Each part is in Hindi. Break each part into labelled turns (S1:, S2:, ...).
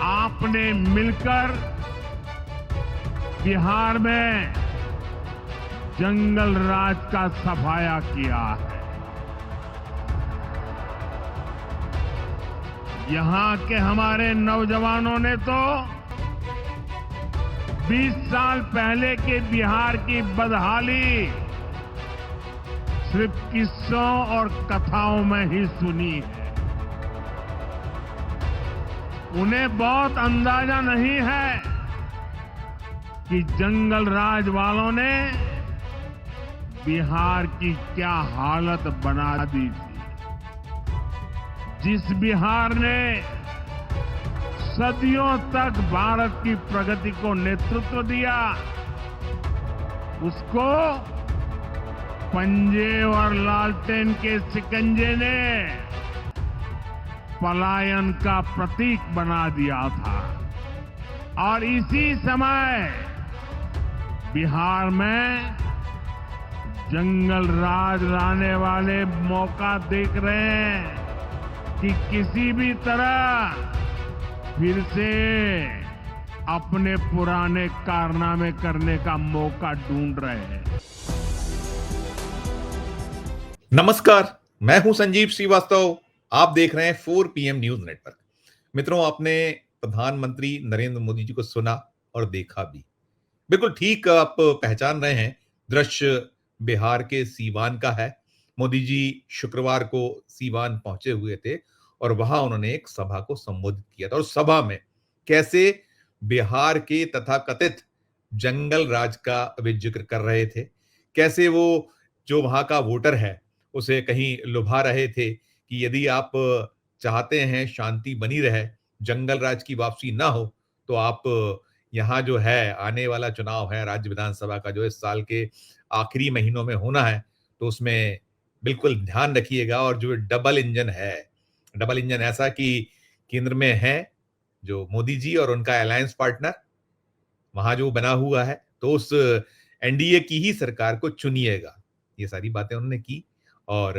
S1: आपने मिलकर बिहार में जंगल राज का सफाया किया है। यहां के हमारे नौजवानों ने तो 20 साल पहले के बिहार की बदहाली सिर्फ किस्सों और कथाओं में ही सुनी है। उन्हें बहुत अंदाजा नहीं है कि जंगल राज वालों ने बिहार की क्या हालत बना दी थी। जिस बिहार ने सदियों तक भारत की प्रगति को नेतृत्व दिया, उसको पंजे और लालटेन के शिकंजे ने पलायन का प्रतीक बना दिया था। और इसी समय बिहार में जंगल राज लाने वाले मौका देख रहे हैं कि किसी भी तरह फिर से अपने पुराने कारनामे करने का मौका ढूंढ रहे हैं।
S2: नमस्कार, मैं हूं संजीव श्रीवास्तव। आप देख रहे हैं 4 PM न्यूज नेटवर्क। मित्रों, आपने प्रधानमंत्री नरेंद्र मोदी जी को सुना और देखा भी। बिल्कुल ठीक आप पहचान रहे हैं। दृश्य बिहार के सीवान का है। मोदी जी शुक्रवार को सीवान पहुंचे हुए थे और वहां उन्होंने एक सभा को संबोधित किया था। और सभा में कैसे बिहार के तथाकथित जंगल राज का वे जिक्र कर रहे थे, कैसे वो जो वहां का वोटर है उसे कहीं लुभा रहे थे कि यदि आप चाहते हैं शांति बनी रहे, जंगल राज की वापसी ना हो, तो आप यहाँ जो है आने वाला चुनाव है राज्य विधानसभा का, जो इस साल के आखिरी महीनों में होना है, तो उसमें बिल्कुल ध्यान रखिएगा। और जो डबल इंजन है, डबल इंजन ऐसा कि केंद्र में है जो मोदी जी और उनका अलायंस पार्टनर वहां जो बना हुआ है, तो उस एनडीए की ही सरकार को चुनिएगा। ये सारी बातें उन्होंने की। और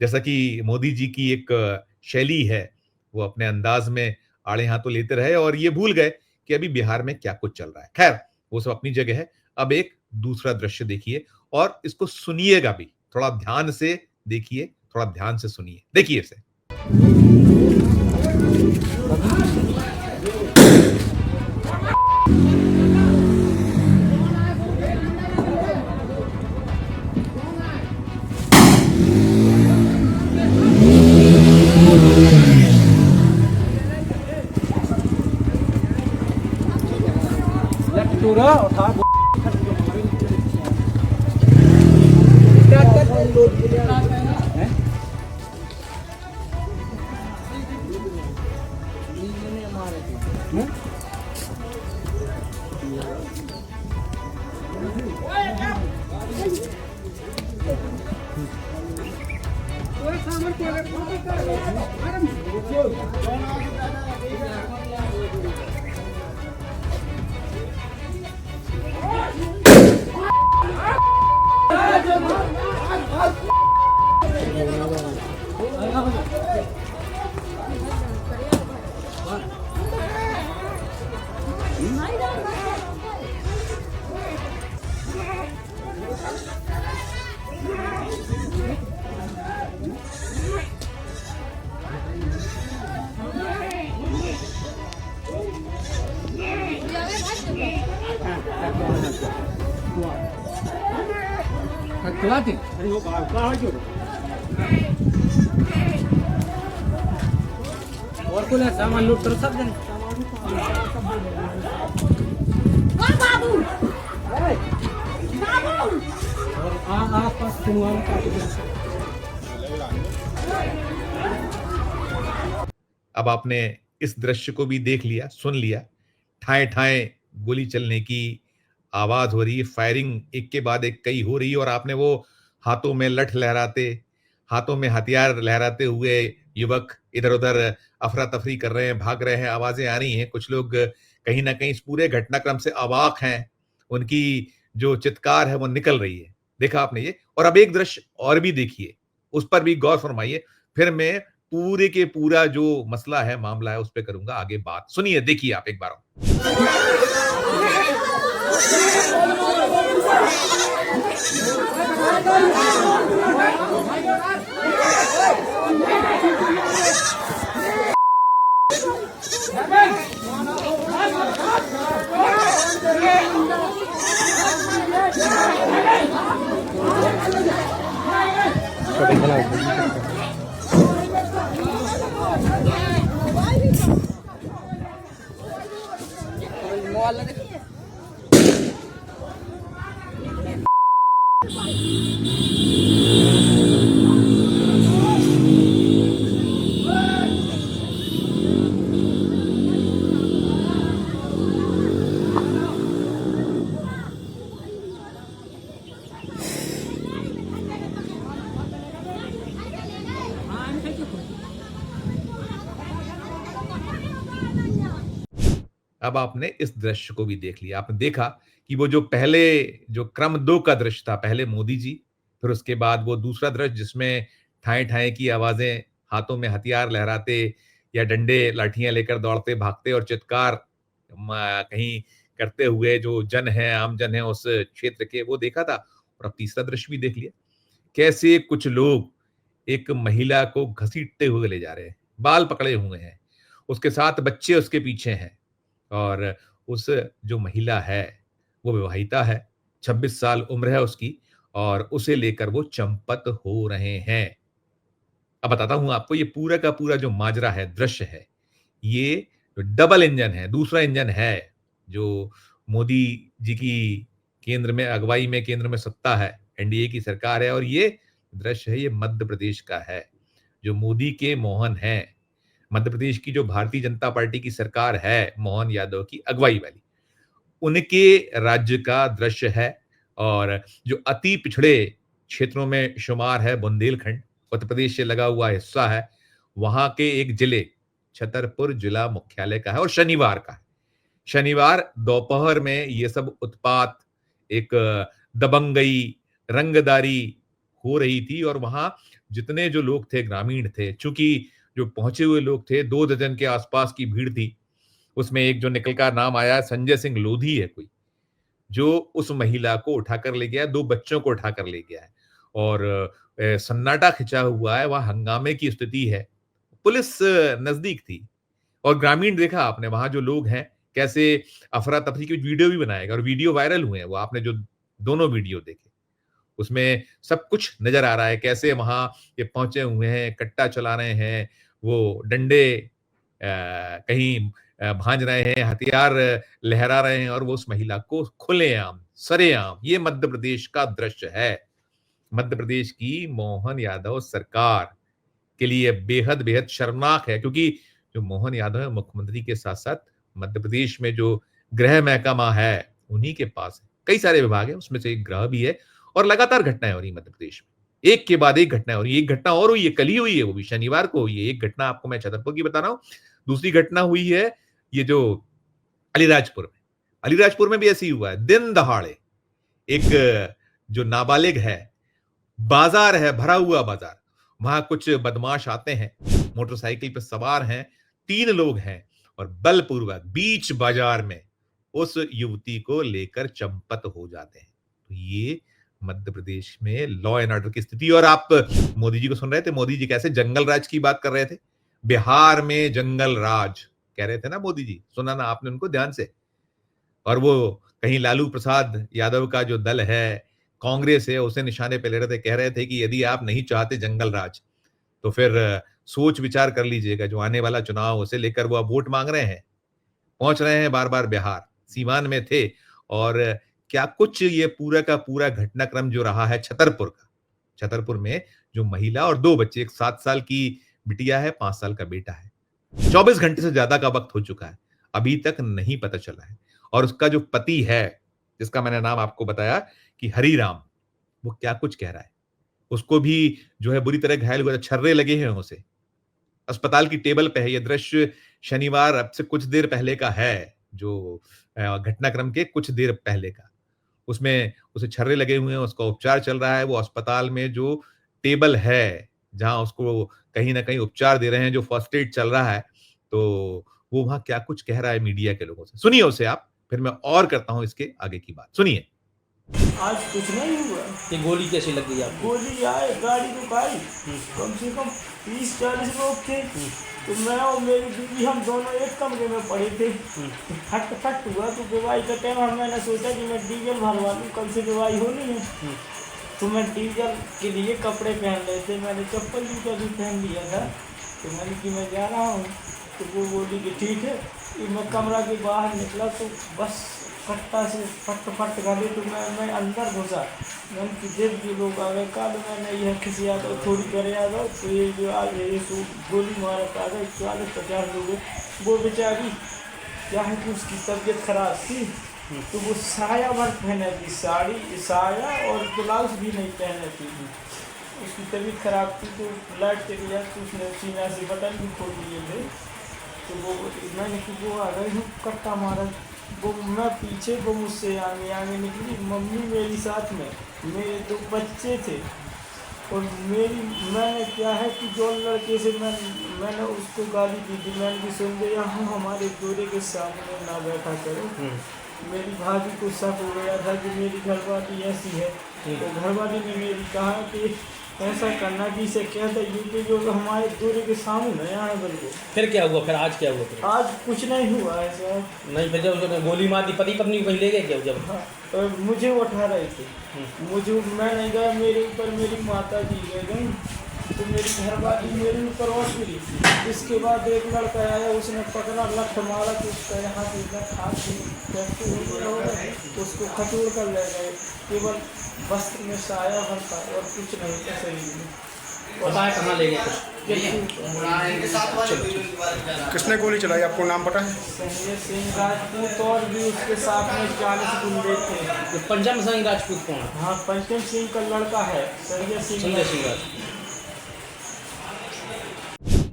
S2: जैसा कि मोदी जी की एक शैली है, वो अपने अंदाज में आड़े हाथों लेते रहे और ये भूल गए कि अभी बिहार में क्या कुछ चल रहा है। खैर, वो सब अपनी जगह है। अब एक दूसरा दृश्य देखिए और इसको सुनिएगा भी। थोड़ा ध्यान से देखिए, थोड़ा ध्यान से सुनिए। देखिए इसे।
S3: और कोई सामान लूट कर सब जन बाबू बाबू और आस-पास सुनवान का।
S2: अब आपने इस दृश्य को भी देख लिया, सुन लिया। ठाए ठाए गोली चलने की आवाज हो रही है, फायरिंग एक के बाद एक कई हो रही है। और आपने वो हाथों में लठ लहराते, हाथों में हथियार लहराते हुए युवक इधर उधर अफरा तफरी कर रहे हैं, भाग रहे हैं, आवाजें आ रही हैं। कुछ लोग कहीं ना कहीं इस पूरे घटनाक्रम से अवाक हैं, उनकी जो चित्कार है वो निकल रही है। देखा आपने ये। और अब एक दृश्य और भी देखिए, उस पर भी गौर फरमाइए। फिर मैं पूरे के पूरा जो मसला है, मामला है, उस पे करूंगा आगे बात। सुनिए, देखिए आप एक बार। अब आपने इस दृश्य को भी देख लिया। आपने देखा कि वो जो पहले जो क्रम 2 का दृश्य था, पहले मोदी जी, फिर उसके बाद वो दूसरा दृश्य जिसमें ठाएँ-ठाएँ की आवाज़ें, हाथों में हथियार लहराते या डंडे, लाठियाँ लेकर दौड़ते, भागते और चित्कार कहीं करते हुए जो जन हैं, आम जन हैं उस क्षेत्र के, वो देखा था। और अब तीसरा दृश्य भी देख लिया। कैसे कुछ लोग एक महिला को घसीटते हुए ले जा रहे हैं, बाल पकड़े हुए हैं, उसके साथ बच्चे उसके पीछे हैं। और उस जो महिला है वो विवाहिता है, 26 साल उम्र है उसकी, और उसे लेकर वो चंपत हो रहे हैं। अब बताता हूं आपको, ये पूरा का पूरा जो माजरा है, दृश्य है, ये डबल इंजन है, दूसरा इंजन है जो मोदी जी की केंद्र में अगुवाई में केंद्र में सत्ता है, एनडीए की सरकार है। और ये दृश्य है, ये मध्य प्रदेश का है, जो मोदी के मोहन है, मध्य प्रदेश की जो भारतीय जनता पार्टी की सरकार है, मोहन यादव की अगुवाई वाली, उनके राज्य का दृश्य है। और जो अति पिछड़े क्षेत्रों में शुमार है, बुंदेलखंड उत्तर प्रदेश से लगा हुआ हिस्सा है, वहां के एक जिले, छतरपुर जिला मुख्यालय का है और शनिवार का है। शनिवार दोपहर में ये सब उत्पात, एक दबंगई, रंगदारी हो रही थी। और वहां जितने जो लोग थे, ग्रामीण थे, चूंकि जो पहुंचे हुए लोग थे 2 दर्जन के आसपास की भीड़ थी। उसमें एक जो निकल कर नाम आया, संजय सिंह लोधी है कोई, जो उस महिला को उठाकर ले गया है, 2 बच्चों को उठाकर ले गया है। और सन्नाटा खिंचा हुआ है, वहां हंगामे की स्थिति है। पुलिस नजदीक थी और ग्रामीण देखा आपने, वहां जो लोग हैं कैसे अफरा-तफरी की वीडियो भी बनाएगा और वीडियो वायरल हुए हैं। वो आपने जो दोनों वीडियो देखे, उसमें सब कुछ नजर आ रहा है, कैसे वहां ये पहुंचे हुए हैं, कट्टा चला रहे हैं, वो डंडे कहीं भांज रहे हैं, हथियार लहरा रहे हैं, और वो उस महिला को खुलेआम, सरेआम, ये मध्य प्रदेश का दृश्य है। मध्य प्रदेश की मोहन यादव सरकार के लिए बेहद बेहद शर्मनाक है, क्योंकि जो मोहन यादव है मुख्यमंत्री के साथ साथ मध्य प्रदेश में जो गृह महकमा है उन्हीं के पास है। कई सारे विभाग है, उसमें से एक गृह भी है। और लगातार घटनाएं हो रही मध्य प्रदेश में, एक के बाद एक घटनाएं हो रही है। एक घटना और हुई है, कल ही हुई है, वो भी शनिवार को हुई है। एक घटना आपको मैं छतरपुर की बता रहा हूं, दूसरी घटना हुई है ये जो अलीराजपुर में। अलीराजपुर में भी ऐसे ही हुआ है, दिन दहाड़े एक जो नाबालिग है, बाजार है, भरा हुआ बाजार, वहां कुछ बदमाश आते हैं, मोटरसाइकिल पर सवार हैं, 3 लोग हैं, और बलपूर्वक बीच बाजार में उस युवती को लेकर चंपत हो जाते हैं। तो ये मध्य प्रदेश में लॉ एंड ऑर्डर की स्थिति। और आप मोदी जी को सुन रहे थे, मोदी जी कैसे जंगल राज की बात कर रहे थे, बिहार में जंगल राज कह रहे थे ना मोदी जी, सुना ना आपने उनको ध्यान से। और वो कहीं लालू प्रसाद यादव का जो दल है, कांग्रेस है, उसे निशाने पे ले रहे थे, कह रहे थे कि यदि आप नहीं चाहते जंगल राज तो फिर सोच विचार कर लीजिएगा, जो आने वाला चुनाव उसे लेकर वो अब वोट मांग रहे हैं, पहुंच रहे हैं बार बार बिहार, सीवान में थे। और क्या कुछ ये पूरा का पूरा घटनाक्रम जो रहा है छतरपुर का, छतरपुर में जो महिला और 2 बच्चे, एक 7 साल की बिटिया है, 5 साल का बेटा है, 24 घंटे से ज्यादा का वक्त हो चुका है, अभी तक नहीं पता चला है। और उसका जो पति है, जिसका मैंने नाम आपको बताया कि हरिराम, वो क्या कुछ कह रहा है, उसको भी जो है बुरी तरह घायल हुआ, छर्रे लगे हैं उसे, अस्पताल की टेबल पे है। ये दृश्य शनिवार अब से कुछ देर पहले का है, जो घटनाक्रम के कुछ देर पहले का। उसमें उसे छर्रे लगे हुए हैं, उसका उपचार चल रहा है। वो अस्पताल में जो टेबल है, जहां उसको कहीं ना कहीं उपचार दे रहे हैं, जो फर्स्ट एड चल रहा है, तो वो वहां क्या कुछ कह रहा है मीडिया के लोगों से। सुनिए उसे आप, फिर मैं और करता हूं इसके आगे की बात। सुनिए।
S4: आज कुछ नहीं हुआ।
S3: ये गोली कैसे लग गई आपको?
S4: गोली आए, गाड़ी रुकाई, कम से कम 30-40 लोग थे। तो मैं और मेरी बीवी हम दोनों एक कमरे में पड़े थे। फट फट हुआ तो विवाही का टाइम, मैंने सोचा कि मैं डीजल भरवा लूँ, कल से विवाही होनी है। तो मैं डीजल के लिए कपड़े पहन रहे थे, मैंने चप्पल जूता भी पहन लिया था। तो मैंने कि मैं जा रहा हूँ, तो वो बोली कि ठीक है। कि मैं कमरा के बाहर निकला तो बस कट्टा से फट फट गए, तो मैं अंदर घुसा। मैंने कि जब जो लोग आ गए, कल मैंने यह किसी आ गए, थोड़ी करे आ गए, तो ये जो आ गए ये सो गोली मारा आ गए 40-50 लोग। वो बेचारी क्या है कि उसकी तबीयत खराब थी, तो वो साया भर पहने थी, साड़ी साया और ब्लाउज भी नहीं पहने थी। उसकी तबीयत खराब थी, तो लाइट चली जाए तो उसने सीना से बटन भी खोल दिए थे। तो वो मैंने कि वो आ गए, कट्टा मारा। वो मैं पीछे, वो मुझसे आगे निकली। मम्मी मेरी साथ में, मेरे 2 बच्चे थे। और मैंने क्या है कि जो लड़के से मैंने उसको गाली दी थी, मैंने भी सुन लिया हूँ, हमारे दूल्हे के सामने ना बैठा करो। मेरी भाभी को शक हो गया था कि मेरी घरवाली ऐसी है। तो घरवाली ने मेरी कहा कि ऐसा करना कि इसे कहता ये कि जो हमारे दूल्हे के सामने यहाँ बिल्कुल।
S3: फिर क्या हुआ? फिर आज क्या हुआ? फिर
S4: आज कुछ नहीं हुआ है सर।
S3: नहीं, फिर जब उसने गोली मार दी, पति पत्नी को कहीं ले गए क्या जब?
S4: हाँ, तो मुझे उठा रहे थे। मैं नहीं गया, मेरे ऊपर मेरी माता जी गई, तो मेरी घरवाली मेरे ऊपर और गिरी। इसके बाद एक लड़का आया, उसने पकड़ा, लठ मारा, तो उसका यहाँ से उसको खटोड़ कर ले गए। केवल वस्त्र में साया भर था और कुछ नहीं था शरीर में।
S3: बताया कहाँ ले गए कुछ?
S5: किसने गोली चलाई, आपको नाम पता है?
S4: संजय सिंह राजपूत और भी उसके साथ में 40 गुंडे थे।
S3: तो पंचम सिंह राजपूत कौन है?
S4: हाँ, पंचम सिंह का लड़का है संजय सिंह
S3: राजपूत।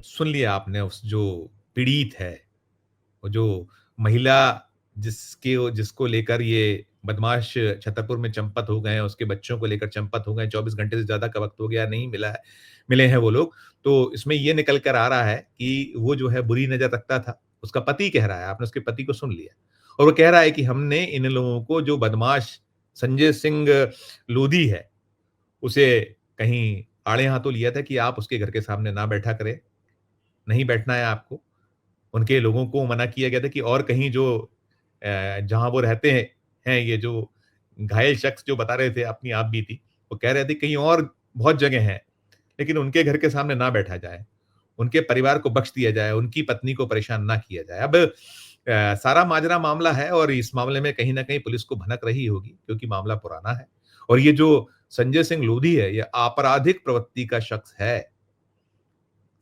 S2: सुन लिया आपने, उस जो पीड़ित है, वो जो महिला जिसको लेकर ये बदमाश छतरपुर में चंपत हो गए हैं, उसके बच्चों को लेकर चंपत हो गए, 24 घंटे से ज्यादा का वक्त हो गया, नहीं मिले हैं वो लोग। तो इसमें ये निकल कर आ रहा है कि वो जो है बुरी नजर रखता था, उसका पति कह रहा है, आपने उसके पति को सुन लिया, और वो कह रहा है कि हमने इन लोगों को, जो बदमाश संजय सिंह लोधी है, उसे कहीं आड़े हाथों लिया था कि आप उसके घर के सामने ना बैठा करें, नहीं बैठना है आपको। उनके लोगों को मना किया गया था कि और कहीं जो जहां वो रहते हैं ये जो घायल शख्स जो बता रहे थे, अपनी आप भी थी, वो कह रहे थे कहीं और बहुत जगह हैं, लेकिन उनके घर के सामने ना बैठा जाए, उनके परिवार को बख्श दिया जाए, उनकी पत्नी को परेशान ना किया जाए। अब सारा माजरा मामला है, और इस मामले में कहीं ना कहीं पुलिस को भनक रही होगी, क्योंकि मामला पुराना है, और ये जो संजय सिंह लोधी है, ये आपराधिक प्रवृत्ति का शख्स है।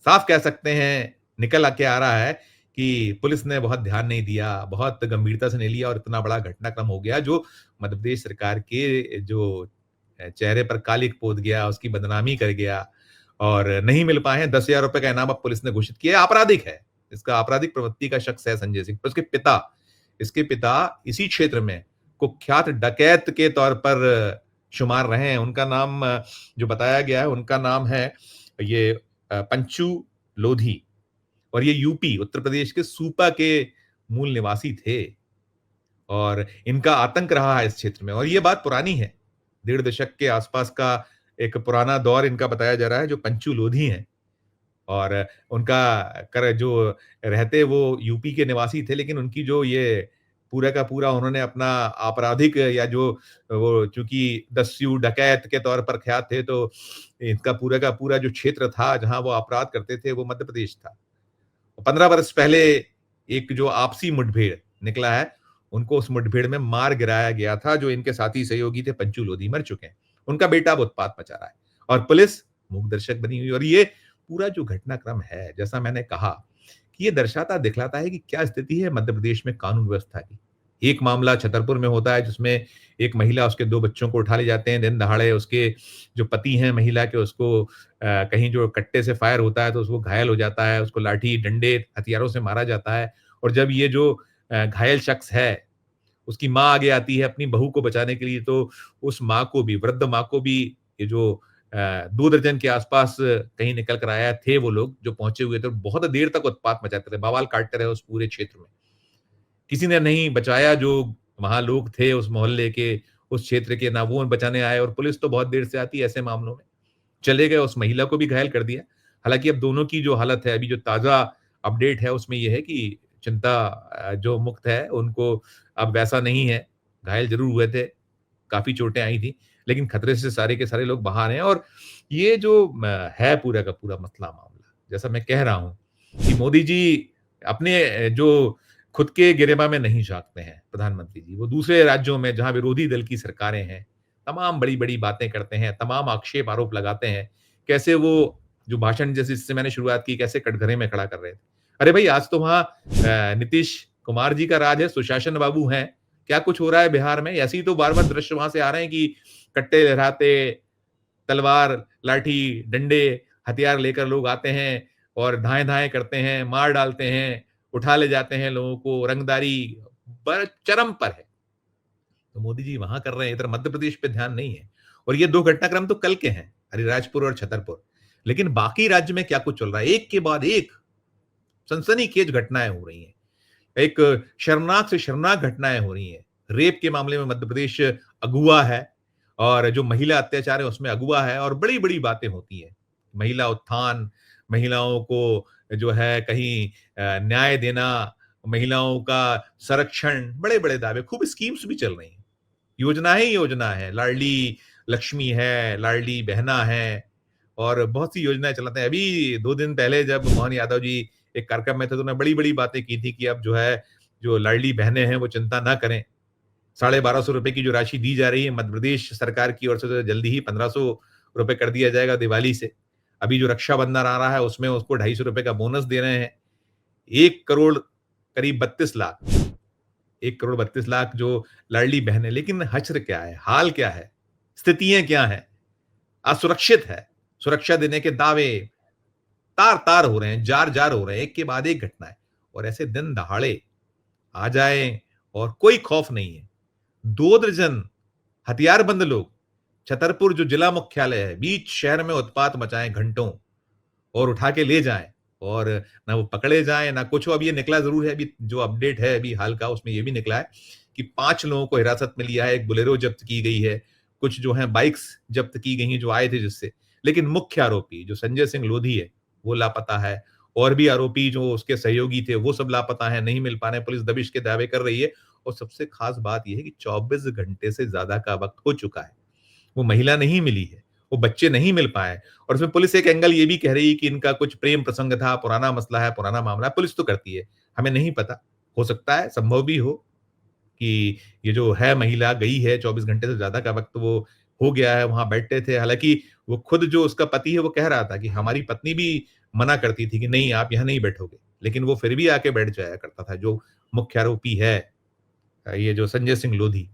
S2: साफ कह सकते हैं, निकल आके आ रहा है कि पुलिस ने बहुत ध्यान नहीं दिया, बहुत गंभीरता से नहीं लिया, और इतना बड़ा घटनाक्रम हो गया जो मध्य प्रदेश सरकार के जो चेहरे पर कालिक पोत गया, उसकी बदनामी कर गया, और नहीं मिल पाए हैं। 10,000 रुपए का इनाम अब पुलिस ने घोषित किया है। आपराधिक है, इसका आपराधिक प्रवृत्ति का शख्स है संजय सिंह। इसके पिता इसी क्षेत्र में कुख्यात डकैत के तौर पर शुमार रहे हैं। उनका नाम जो बताया गया है, उनका नाम है ये पंचू लोधी, और ये यूपी उत्तर प्रदेश के सूपा के मूल निवासी थे, और इनका आतंक रहा है इस क्षेत्र में। और ये बात पुरानी है, 1.5 दशक के आसपास का एक पुराना दौर इनका बताया जा रहा है, जो पंचू लोधी हैं। और उनका जो रहते वो यूपी के निवासी थे, लेकिन उनकी जो ये पूरा का पूरा उन्होंने अपना आपराधिक, या जो वो चूंकि दस्यु डकैत के तौर पर ख्यात थे, तो इनका पूरा का पूरा जो क्षेत्र था जहां वो अपराध करते थे, वो मध्य प्रदेश था। 15 वर्ष पहले एक जो आपसी मुठभेड़ निकला है, उनको उस मुठभेड़ में मार गिराया गया था। जो इनके साथी सहयोगी थे पंचू लोधी मर चुके हैं, उनका बेटा अब उत्पात मचा रहा है, और पुलिस मूक दर्शक बनी हुई। और ये पूरा जो घटनाक्रम है, जैसा मैंने कहा, कि ये दर्शाता दिखलाता है कि क्या स्थिति है मध्य प्रदेश में कानून व्यवस्था की। एक मामला छतरपुर में होता है, जिसमें एक महिला, उसके 2 बच्चों को उठा ले जाते हैं दिन दहाड़े, उसके जो पति हैं महिला के, उसको कहीं जो कट्टे से फायर होता है तो उसको घायल हो जाता है, उसको लाठी डंडे हथियारों से मारा जाता है। और जब ये जो घायल शख्स है, उसकी माँ आगे आती है अपनी बहू को बचाने के लिए, तो उस माँ को भी, वृद्ध माँ को भी, ये जो 2 दर्जन के आसपास कहीं निकल कर आया थे वो लोग जो पहुंचे हुए थे, बहुत देर तक उत्पात मचाते रहे, बवाल काटते रहे उस पूरे क्षेत्र में। किसी ने नहीं बचाया, जो वहां लोग थे उस मोहल्ले के, उस क्षेत्र के, ना वो बचाने आए, और पुलिस तो बहुत देर से आती है ऐसे मामलों में। चले गए, उस महिला को भी घायल कर दिया। हालांकि अब दोनों की जो हालत है, अभी जो ताजा अपडेट है उसमें यह है कि चिंता जो मुक्त है उनको अब वैसा नहीं है, घायल जरूर हुए थे, काफी चोटें आई थी, लेकिन खतरे से सारे के सारे लोग बाहर हैं। और ये जो है पूरा का पूरा मसला मामला, जैसा मैं कह रहा हूं कि मोदी जी अपने जो खुद के गिरेबा में नहीं झांकते हैं प्रधानमंत्री जी, वो दूसरे राज्यों में जहां विरोधी दल की सरकारें हैं, तमाम बड़ी-बड़ी बातें करते हैं, तमाम आक्षेप आरोप लगाते हैं। कैसे वो जो भाषण जैसे जिससे मैंने शुरुआत की, कैसे कटघरे में खड़ा कर रहे थे। अरे भाई, आज तो वहां नीतीश कुमार जी का राज है, सुशासन बाबू हैं। क्या कुछ हो रहा है बिहार में? ऐसे ही तो बार-बार दृश्य वहां से आ रहे हैं कि कट्टे लहराते, तलवार, लाठी, डंडे, हथियार लेकर लोग आते हैं और धाएँ-धाएँ करते हैं, मार डालते हैं, उठा ले जाते हैं लोगों को, रंगदारी चरम पर है। तो मोदी जी वहां कर रहे हैं, इधर मध्य प्रदेश पे ध्यान नहीं है। और ये 2 घटनाक्रम तो कल के हैं, अलीराजपुर और छतरपुर। लेकिन बाकी राज्य में क्या कुछ चल रहा है, एक के बाद एक सनसनीखेज घटनाएं हो रही हैं। एक शर्मनाक से शर्मनाक घटनाएं हो रही हैं। रेप के मामले में मध्य प्रदेश अगुवा है, और जो महिला अत्याचार है उसमें अगुवा है, और बड़ी-बड़ी बातें होती हैं। महिला उत्थान, महिलाओं को जो है कहीं न्याय देना, महिलाओं का संरक्षण, बड़े-बड़े दावे, खूब स्कीम्स भी चल रही हैं। योजना ही योजना है, लाडली लक्ष्मी है, लाडली बहना है, और बहुत सी योजनाएं चलाते हैं। अभी 2 दिन पहले जब मोहन यादव जी एक कार्यक्रम में थे तो उन्होंने बड़ी-बड़ी बातें की थी कि अब जो है, जो लाडली बहनें हैं वो चिंता ना करें। 1250 रुपए की जो राशि दी जा रही है मध्य प्रदेश सरकार की ओर से, तो जल्दी ही 1500 रुपए कर दिया जाएगा दिवाली से। अभी जो रक्षाबंधन आ रहा है उसमें उसको 250 रुपए का बोनस दे रहे हैं। 1 करोड़ करीब 32 लाख, 1 करोड़ 32 लाख जो लाडली बहन है। लेकिन हश्र क्या है, हाल क्या है, स्थितियां क्या है? असुरक्षित है। सुरक्षा देने के दावे तार-तार हो रहे हैं, जार-जार हो रहे हैं, एक के बाद एक घटना है। और ऐसे दिन दहाड़े आ जाए और कोई खौफ नहीं है। 2 दर्जन हथियारबंद लोग छतरपुर जो जिला मुख्यालय है, बीच शहर में उत्पात मचाएं घंटों, और उठा के ले जाएं, और ना वो पकड़े जाएं ना कुछ हो। अब ये निकला जरूर है, अभी जो अपडेट है अभी हाल का, उसमें ये भी निकला है कि 5 लोगों को हिरासत में लिया है, एक बोलेरो जब्त की गई है, कुछ जो है बाइक्स जब्त की गई हैं जो आए थे जिससे। लेकिन मुख्य आरोपी जो संजय सिंह लोधी है वो लापता है, और भी आरोपी जो उसके सहयोगी थे वो सब लापता है, नहीं मिल पा रहे हैं। पुलिस दबिश के दावे कर रही है, और सबसे खास बात यह है कि 24 घंटे से ज्यादा का वक्त हो चुका है, वो महिला नहीं मिली है, वो बच्चे नहीं मिल पाए। और उसमें पुलिस एक एंगल ये भी कह रही है कि इनका कुछ प्रेम प्रसंग था, पुराना मसला है, पुराना मामला है। पुलिस तो करती है, हमें नहीं पता, हो सकता है, संभव भी हो कि ये जो है महिला गई है, 24 घंटे से ज्यादा का वक्त वो हो गया है, वहां बैठे थे। हालांकि वो खुद जो उसका पति है वो कह रहा था कि हमारी पत्नी भी मना करती थी कि नहीं आप यहाँ नहीं बैठोगे, लेकिन वो फिर भी आके बैठ जाया करता था, जो मुख्य आरोपी है ये जो संजय सिंह लोधी।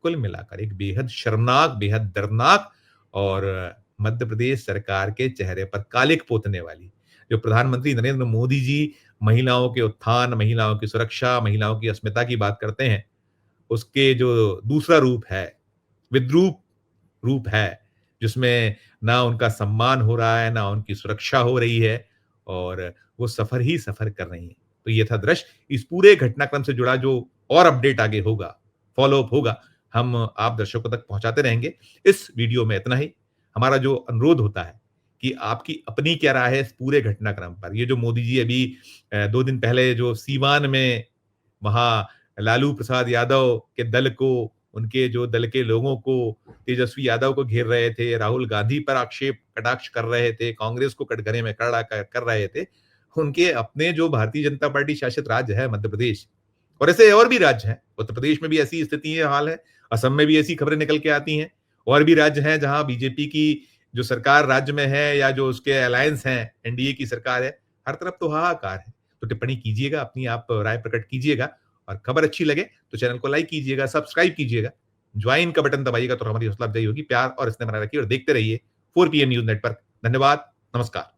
S2: कुल मिलाकर एक बेहद शर्मनाक, बेहद दर्दनाक, और मध्य प्रदेश सरकार के चेहरे पर कालिक पोतने वाली, जो प्रधानमंत्री नरेंद्र मोदी जी महिलाओं के उत्थान, महिलाओं की सुरक्षा, महिलाओं की अस्मिता की बात करते हैं, उसके जो दूसरा रूप है, विद्रूप रूप है, जिसमें ना उनका सम्मान हो रहा है, ना उनकी सुरक्षा हो रही है, और वो सफर ही सफर कर रही है। तो ये था दृश्य। इस पूरे घटनाक्रम से जुड़ा जो और अपडेट आगे होगा, फॉलो अप होगा, हम आप दर्शकों तक पहुंचाते रहेंगे। इस वीडियो में इतना ही। हमारा जो अनुरोध होता है कि आपकी अपनी क्या राय है इस पूरे घटनाक्रम पर। ये जो मोदी जी अभी 2 दिन पहले जो सीवान में वहां लालू प्रसाद यादव के दल को, उनके जो दल के लोगों को, तेजस्वी यादव को घेर रहे थे, राहुल गांधी पर आक्षेप कटाक्ष कर रहे थे, कांग्रेस को कटघरे में खड़ा कर रहे थे, उनके अपने जो भारतीय जनता पार्टी शासित राज्य है मध्य प्रदेश, और ऐसे और भी राज्य हैं, उत्तर प्रदेश में भी ऐसी स्थिति है, हाल है, असम में भी ऐसी खबरें निकल के आती हैं, और भी राज्य हैं जहां बीजेपी की जो सरकार राज्य में है, या जो उसके अलायंस हैं, एनडीए की सरकार है, हर तरफ तो हाहाकार है। तो टिप्पणी कीजिएगा, अपनी आप राय प्रकट कीजिएगा, और खबर अच्छी लगे तो चैनल को लाइक कीजिएगा, सब्सक्राइब कीजिएगा, ज्वाइन का बटन दबाइएगा तो हमारी हौसला अफजाई होगी। प्यार और स्नेह बनाए रखिए और देखते रहिए 4 PM न्यूज नेटवर्क। धन्यवाद, नमस्कार।